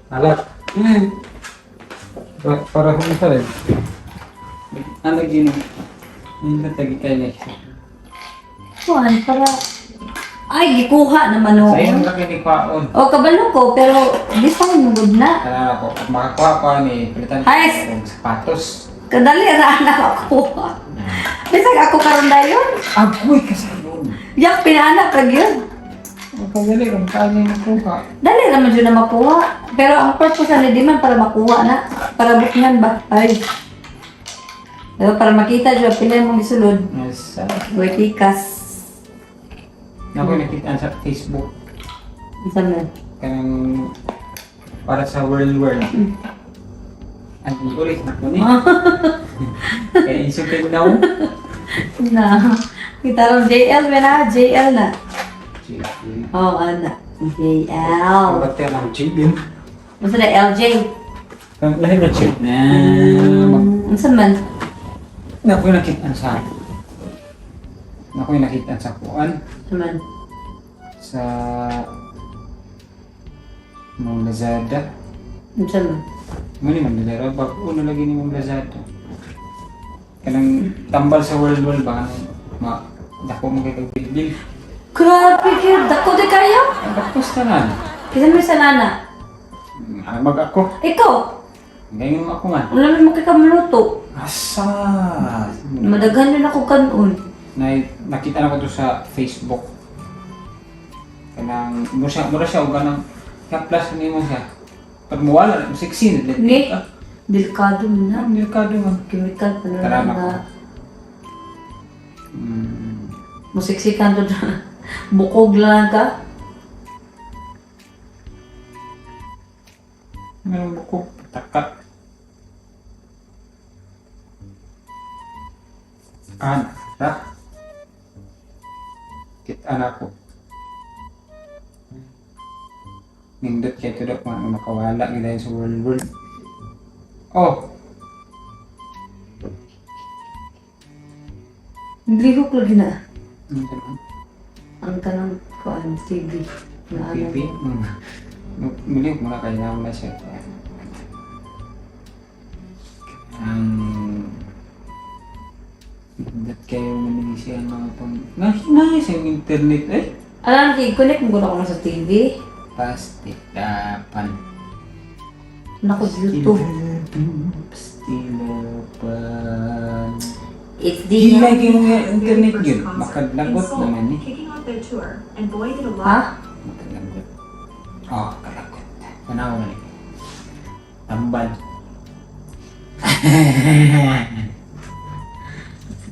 Alat. Para kung isa rin. Ano gini? Hindi tagi kayo Kuhan, para... Ay, gikuha naman Sa ako. iyong laki ni Kwaon. O, kabalo ko, pero di pa mo good na. Kailangan ako. At makakuha ko ni pilitan Ay! ng sapatos. Kadali, raan ako. Bisag ako karon dayon. Agoy ka sa yun. Yak, pinaanak ka yun. Ang kagali kung kanya nakuha. Dali naman dyan na makuha. Pero ang purpose na di man para makuha na. Para buknan ba? Ay. Diba, para makita dyan, pila mong isulod. Yes. Uy, tikas. Ako nakita sa Facebook. Saan na? Kanang para sa world. Ang ulit na ko ni. Kaya insulted na ako. Na. Kita rin JL, na. JL na. Oo, ana. JL. Ba't yan ang chibin? Basta na LJ. Kang lahi na chib na. Saan man? Nako'y nakita sa kuan. Saan man? Sa mga Lazada. Saan man? Muni man Lazada. Bago na lagi ni mga Lazada. Kanang tambal sa world ba? Dako mo kayo bilbil. Grabe kayo. Dako di kayo? Ang bakos ka na. Kisa mo sa nana? Mag ako. Ikaw? Ngayon ako nga. Wala mo kamaluto. Asa? Madaghan yun ako kanon. Nakita na ko to sa Facebook. Kanang mura siya o kanang plus ni mo siya. Pag mawala, sexy na. Ni? Delikado mo na. Delikado man. Chemical pa na Tara lang na ko. na. Musiksikan to na. Bukog lang ka. Meron buko. Takat. Anak. Kita anak ko. Nindot kayo ito daw kung nakawala nila sa world. Oh! Nilihok lagi na. Ano ka naman? Ang kanang kuan TV. Na ano. Pipi? Muli muna kayo na muna siya. Nindot kayo manili siya mga pang... Nahis yung internet eh. Alam, i-connect mo ko na sa TV. Plastic dapan. Naku, YouTube. Stilapan. It's Di the... lagi yung internet yun. Makadlagot naman eh. Kicking off their tour, and boy did a lot. Ha? Makadlagot. Oh, kalagot. Tanaw nga ni. Tambal.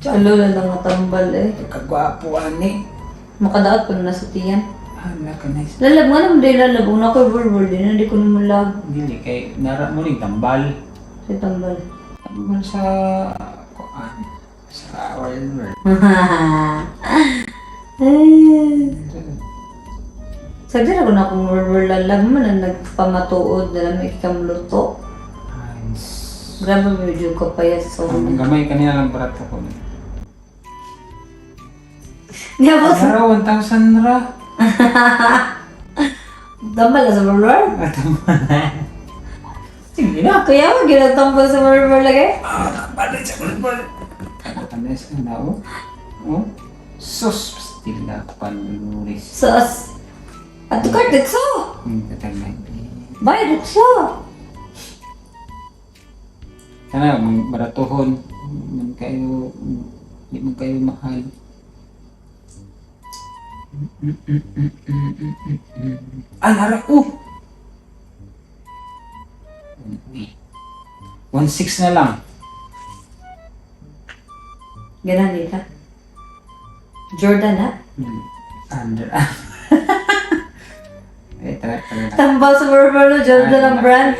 Chalo na lang matambal eh. Kagwapo ani. Makadaot pa na sa tiyan. Hala ka nice. Lalab nga naman din lalab. Una ko verbal din. Hindi ko naman lab. Dili kay nara mo ning tambal. Sa tambal. Tambal sa kuan. Sa world. Sagdi na ko na akong verbal lalab man na nagpamatuod na lang may kikamluto. Nice. Grabe medyo kapaya sa Ang una. gamay kanina lang barat ko. Niya ba sa... Ara 1,000 ra. Tambal na sa verbal? Sige na. Kaya mo ginatambal sa verbal lagi? Balik sa bulbul. Ano sa nao? Oh? Sus, stila panuris. Sus. At tukar ditso. Tatagay. Bayad ditso. Sana, baratuhon. Hindi mo kayo mahal. Nara! 1,600 na lang. Ganan ka. Jordan ha? Under. Tara. Tambal sa verbal no Jordan ang brand.